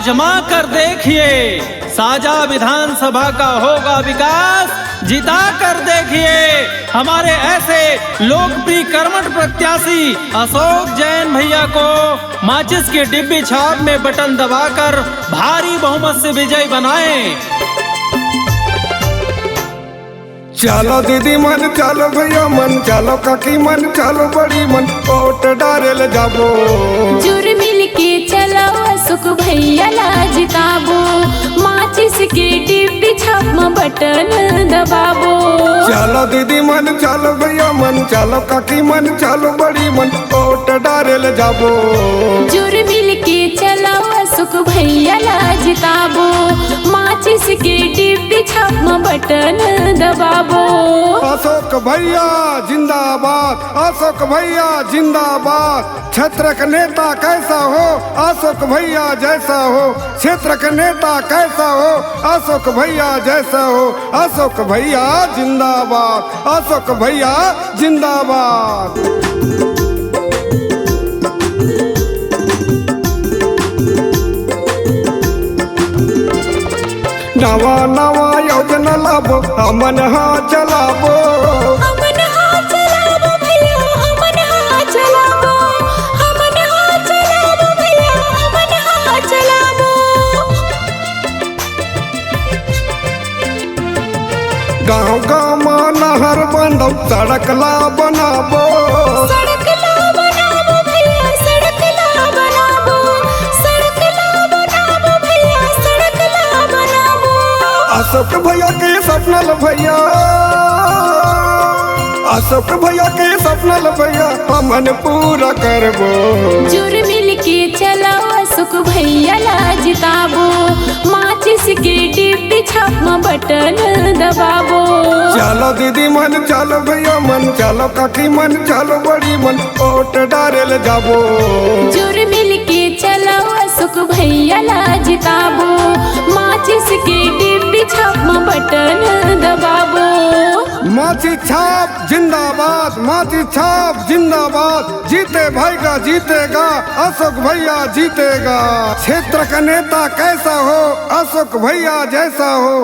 आजमा कर देखिए, साजा विधानसभा का होगा विकास। जिता कर देखिए हमारे ऐसे लोकप्रिय कर्मठ प्रत्याशी अशोक जैन भैया को माचिस की डिब्बी छाप में बटन दबाकर भारी बहुमत से विजयी बनाएं। चलो दीदी मन, चलो भैया मन, चलो काकी मन, चलो बड़ी मन, वोट डाले जाबो। जुर मिल के चलो अशोक भैया ला जिताबो, माचिस के डिब्बी छाप में बटन दबाबो। चलो दीदी मन, चलो भैया मन, चलो काकी मन, चलो बड़ी मन, वोट डाले जाबो। जुर मिल के चलो अशोक भैया ला जिताबो, माचिस के डिब्बी छाप में बटन दबाबो। अशोक भैया जिंदाबाद, अशोक भैया जिंदाबाद। क्षेत्र का नेता कैसा हो, अशोक भैया जैसा हो। क्षेत्र का नेता कैसा हो, अशोक भैया जैसा हो। अशोक भैया जिंदाबाद, अशोक भैया जिंदाबाद। नवा नवा योजना लाबो, हमन चलाबो। हमन चलाबो भैया, हमन चलाबो, हमन चलाबो भैया, हमन चलाबो। गाँव गाँव में नहर बंदो, सड़क ला बनाबो। सड़क ला बनाबो भैया, सड़क ला बनाबो, सड़क ला बनाबो भैया, सड़क ला बनाबो। अशोक भैया के सपनल भैया, अशोक भैया के सपनल भैया, हमन पूरा करबो। जुर मिल के चलो अशोक भैया ला जिताबो, माचिस के डिब्बी छाप में बटन दबाबो। चलो दीदी मन, चलो भैया मन, चलो काकी मन, चलो बड़ी मन, वोट डाले जाबो। जुर मिल के चलो अशोक भैया ला जिताबो, माचिस के डिब्बी छाप में बटन दबाबो। माची छाप जिंदाबाद, माची छाप जिंदाबाद। जीते भाईगा जीतेगा, अशोक भैया जीतेगा। क्षेत्र का नेता कैसा हो, अशोक भैया जैसा हो।